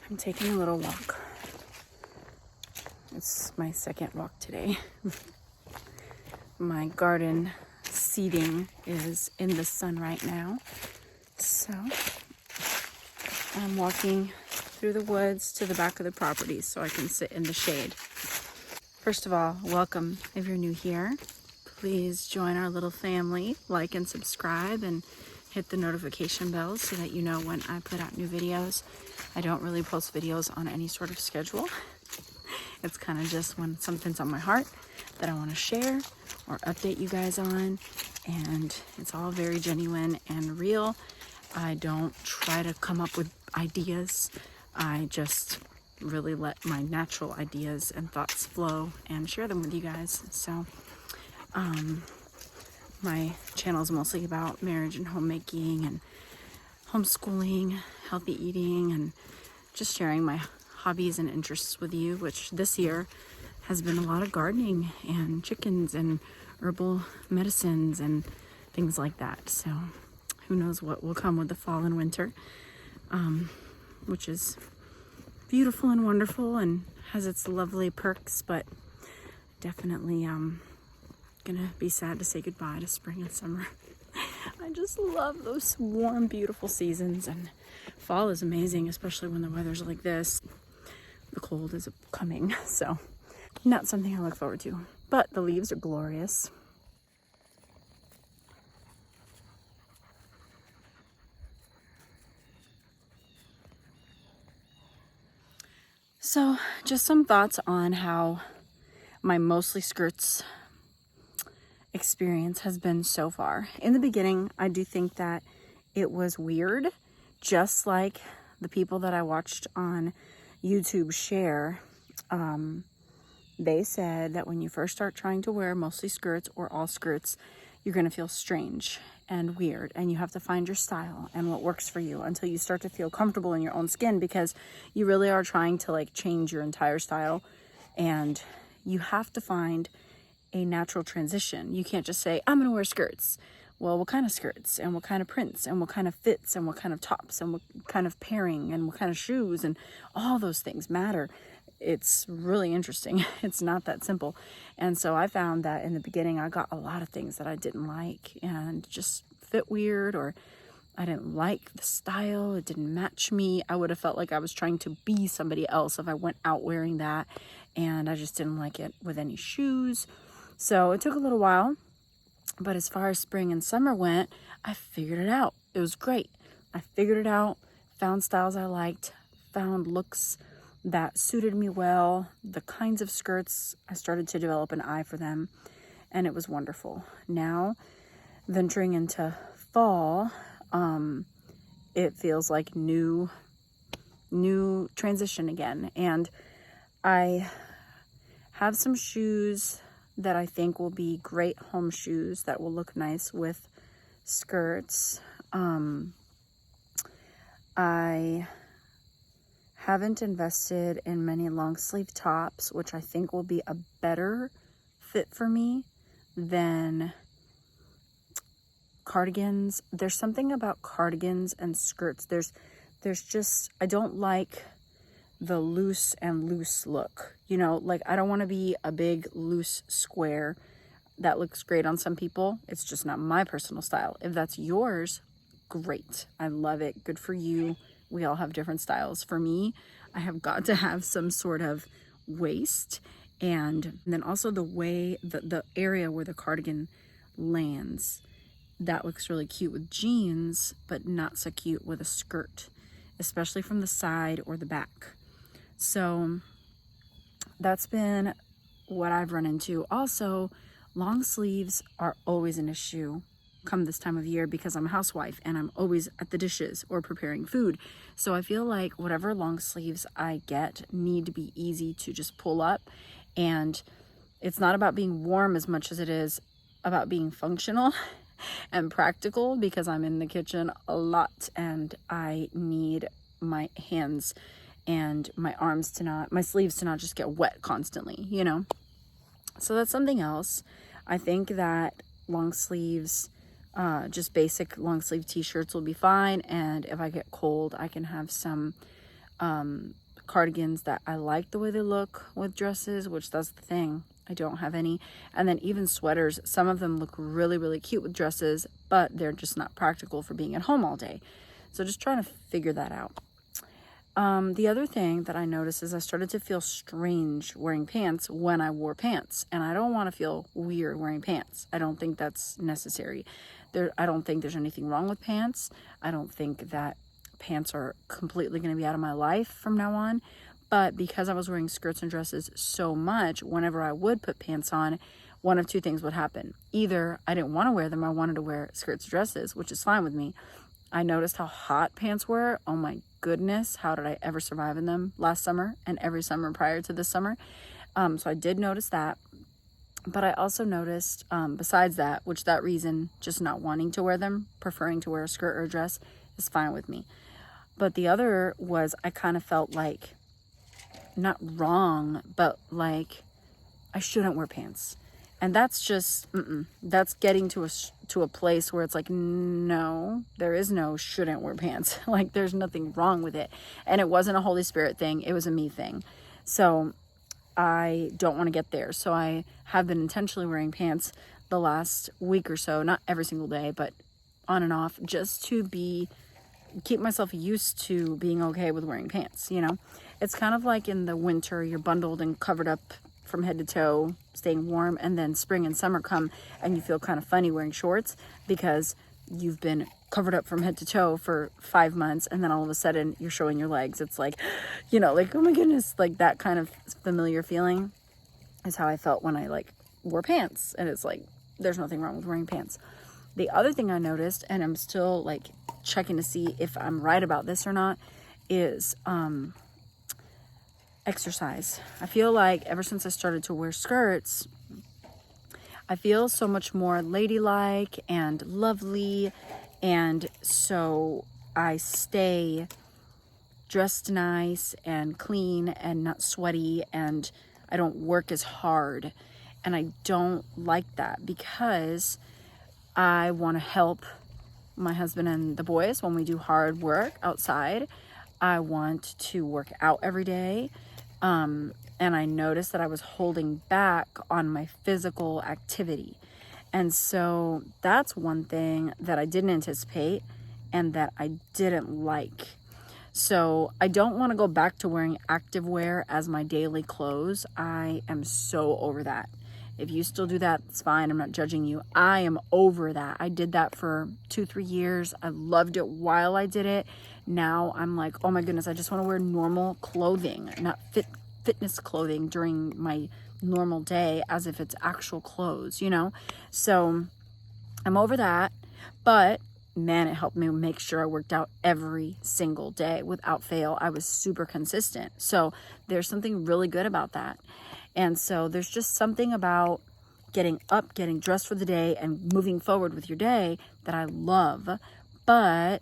I'm taking a little walk. It's my second walk today. My garden seating is in the sun right now. So I'm walking through the woods to the back of the property so I can sit in the shade. First of all, welcome if you're new here. Please join our little family, like and subscribe, and hit the notification bell so that you know when I put out new videos. I don't really post videos on any sort of schedule. It's kind of just when something's on my heart that I want to share or update you guys on, and it's all very genuine and real. I don't try to come up with ideas. I just really let my natural ideas and thoughts flow and share them with you guys. So my channel is mostly about marriage and homemaking and homeschooling, healthy eating, and just sharing my hobbies and interests with you, which this year has been a lot of gardening and chickens and herbal medicines and things like that. So who knows what will come with the fall and winter, which is beautiful and wonderful and has its lovely perks, but definitely gonna be sad to say goodbye to spring and summer. I just love those warm, beautiful seasons, and fall is amazing, especially when the weather's like this. The cold is coming, so not something I look forward to, but the leaves are glorious. So just some thoughts on how my mostly skirts experience has been so far. In the beginning, I do think that it was weird, just like the people that I watched on YouTube share. They said that when you first start trying to wear mostly skirts or all skirts, you're going to feel strange and weird, and you have to find your style and what works for you until you start to feel comfortable in your own skin, because you really are trying to like change your entire style, and you have to find a natural transition. You can't just say, I'm going to wear skirts. Well, what kind of skirts and what kind of prints and what kind of fits and what kind of tops and what kind of pairing and what kind of shoes, and all those things matter. It's really interesting. It's not that simple. And so I found that in the beginning, I got a lot of things that I didn't like and just fit weird, or I didn't like the style. It didn't match me. I would have felt like I was trying to be somebody else if I went out wearing that. And I just didn't like it with any shoes. So it took a little while. But as far as spring and summer went, I figured it out. It was great. I figured it out, found styles I liked, found looks that suited me well, the kinds of skirts. I started to develop an eye for them, and it was wonderful. Now, venturing into fall, it feels like new transition again. And I have some shoes that I think will be great home shoes that will look nice with skirts. I haven't invested in many long sleeve tops, which I think will be a better fit for me than cardigans. There's something about cardigans and skirts. There's just, I don't like the loose look, you know, like I don't want to be a big loose square. That looks great on some people. It's just not my personal style. If that's yours, great. I love it. Good for you. We all have different styles. For me, I have got to have some sort of waist, and then also the way the area where the cardigan lands, that looks really cute with jeans, but not so cute with a skirt, especially from the side or the back. So that's been what I've run into. Also, long sleeves are always an issue come this time of year because I'm a housewife and I'm always at the dishes or preparing food. So I feel like whatever long sleeves I get need to be easy to just pull up. And it's not about being warm as much as it is about being functional and practical, because I'm in the kitchen a lot and I need my hands and my arms to not, my sleeves to not just get wet constantly, you know? So that's something else. I think that long sleeves, just basic long sleeve t-shirts will be fine. And if I get cold, I can have some cardigans that I like the way they look with dresses, which that's the thing. I don't have any. And then even sweaters, some of them look really, really cute with dresses, but they're just not practical for being at home all day. So just trying to figure that out. The other thing that I noticed is I started to feel strange wearing pants when I wore pants. And I don't want to feel weird wearing pants. I don't think that's necessary. I don't think there's anything wrong with pants. I don't think that pants are completely going to be out of my life from now on. But because I was wearing skirts and dresses so much, whenever I would put pants on, one of two things would happen. Either I didn't want to wear them, I wanted to wear skirts and dresses, which is fine with me. I noticed how hot pants were. Oh my goodness, how did I ever survive in them last summer and every summer prior to this summer? So I did notice that. But I also noticed, besides that, which that reason, just not wanting to wear them, preferring to wear a skirt or a dress, is fine with me. But the other was I kind of felt like, not wrong, but like I shouldn't wear pants. And that's just, that's getting to a place where it's like, no, there is no shouldn't wear pants. Like there's nothing wrong with it. And it wasn't a Holy Spirit thing. It was a me thing. So I don't want to get there. So I have been intentionally wearing pants the last week or so, not every single day, but on and off, just to keep myself used to being okay with wearing pants, you know? It's kind of like in the winter, you're bundled and covered up from head to toe, staying warm, and then spring and summer come and you feel kind of funny wearing shorts because you've been covered up from head to toe for 5 months, and then all of a sudden you're showing your legs. It's like, you know, like, oh my goodness, like that kind of familiar feeling is how I felt when I like wore pants. And it's like, there's nothing wrong with wearing pants. The other thing I noticed, and I'm still like checking to see if I'm right about this or not, is exercise. I feel like ever since I started to wear skirts, I feel so much more ladylike and lovely, and so I stay dressed nice and clean and not sweaty, and I don't work as hard. And I don't like that because I want to help my husband and the boys when we do hard work outside. I want to work out every day. And I noticed that I was holding back on my physical activity. And so that's one thing that I didn't anticipate and that I didn't like. So I don't want to go back to wearing activewear as my daily clothes. I am so over that. If you still do that, it's fine. I'm not judging you. I am over that. I did that for 2-3 years. I loved it while I did it. Now I'm like, oh my goodness, I just want to wear normal clothing, not fitness clothing during my normal day as if it's actual clothes, you know? So I'm over that. But man, it helped me make sure I worked out every single day without fail. I was super consistent. So there's something really good about that. And so there's just something about getting up, getting dressed for the day, and moving forward with your day that I love. But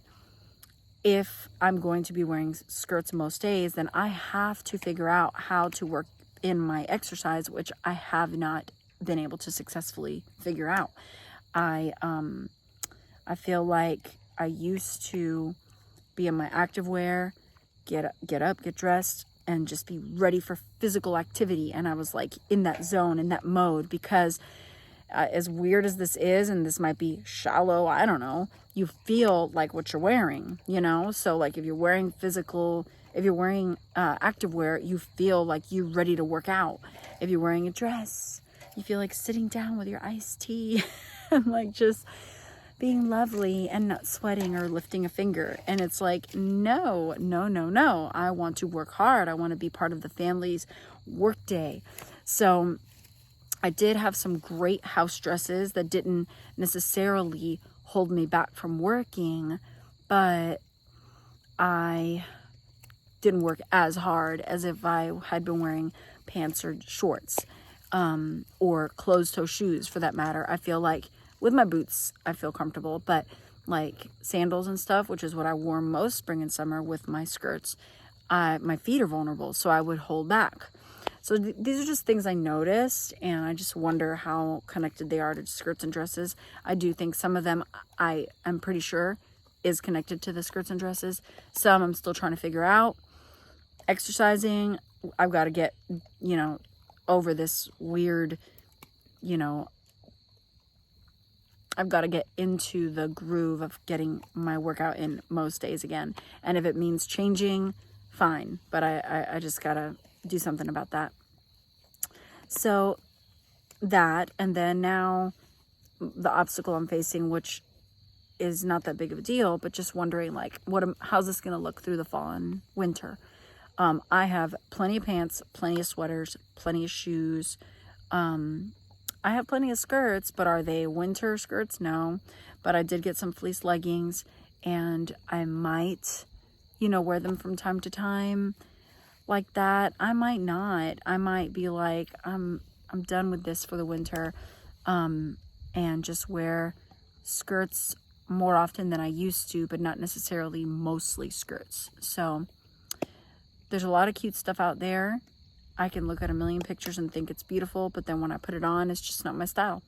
if I'm going to be wearing skirts most days, then I have to figure out how to work in my exercise, which I have not been able to successfully figure out. I feel like I used to be in my activewear, get up, get dressed, and just be ready for physical activity. And I was like in that zone, in that mode, because as weird as this is, and this might be shallow, I don't know, you feel like what you're wearing, you know? So like if you're wearing activewear, you feel like you're ready to work out. If you're wearing a dress, you feel like sitting down with your iced tea and like just being lovely and not sweating or lifting a finger. And it's like, no. I want to work hard. I want to be part of the family's work day. So I did have some great house dresses that didn't necessarily hold me back from working, but I didn't work as hard as if I had been wearing pants or shorts, or closed-toe shoes for that matter. I feel like with my boots, I feel comfortable, but like sandals and stuff, which is what I wore most spring and summer with my skirts, my feet are vulnerable, so I would hold back. So these are just things I noticed, and I just wonder how connected they are to skirts and dresses. I do think some of them, I am pretty sure, is connected to the skirts and dresses. Some I'm still trying to figure out. exercising, I've got to get, you know, over this weird, you know, I've got to get into the groove of getting my workout in most days again. And if it means changing, fine. But I just got to do something about that. So that, and then now the obstacle I'm facing, which is not that big of a deal, but just wondering, like, how's this going to look through the fall and winter? I have plenty of pants, plenty of sweaters, plenty of shoes. I have plenty of skirts, but are they winter skirts? No. But I did get some fleece leggings, and I might, you know, wear them from time to time like that. I might not. I might be like, I'm done with this for the winter, and just wear skirts more often than I used to, but not necessarily mostly skirts. So there's a lot of cute stuff out there. I can look at a million pictures and think it's beautiful, but then when I put it on, it's just not my style.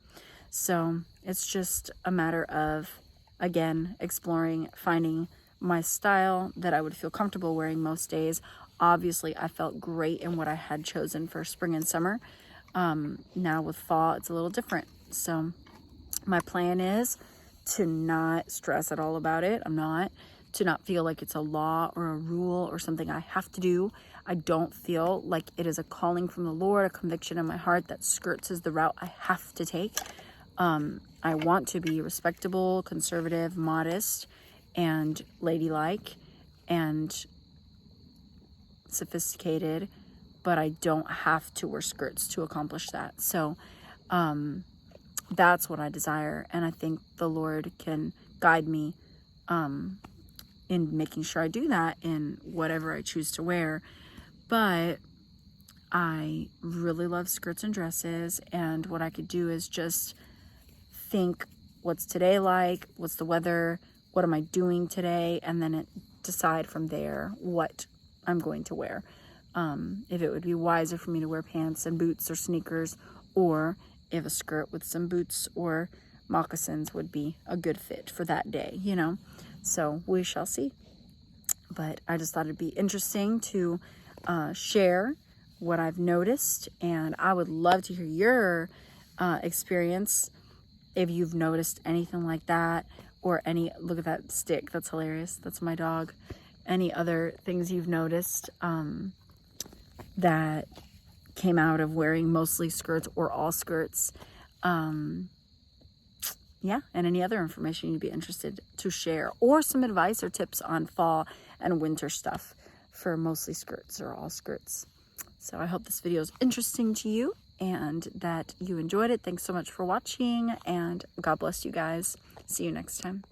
So it's just a matter of, again, exploring, finding my style that I would feel comfortable wearing most days. Obviously, I felt great in what I had chosen for spring and summer. Now with fall, it's a little different. So my plan is to not stress at all about it. To not feel like it's a law or a rule or something I have to do. I don't feel like it is a calling from the Lord, a conviction in my heart that skirts is the route I have to take. I want to be respectable, conservative, modest, and ladylike, and sophisticated, but I don't have to wear skirts to accomplish that. So that's what I desire, and I think the Lord can guide me in making sure I do that in whatever I choose to wear. But I really love skirts and dresses, and what I could do is just think, what's today like, what's the weather, what am I doing today, and then decide from there what I'm going to wear. If it would be wiser for me to wear pants and boots or sneakers, or if a skirt with some boots or moccasins would be a good fit for that day, you know. So we shall see. But I just thought it'd be interesting to share what I've noticed, and I would love to hear your experience if you've noticed anything like that, or look at that stick, that's hilarious, that's my dog. Any other things you've noticed that came out of wearing mostly skirts or all skirts. Yeah, and any other information you'd be interested to share, or some advice or tips on fall and winter stuff for mostly skirts or all skirts. So I hope this video is interesting to you and that you enjoyed it. Thanks so much for watching, and God bless you guys. See you next time.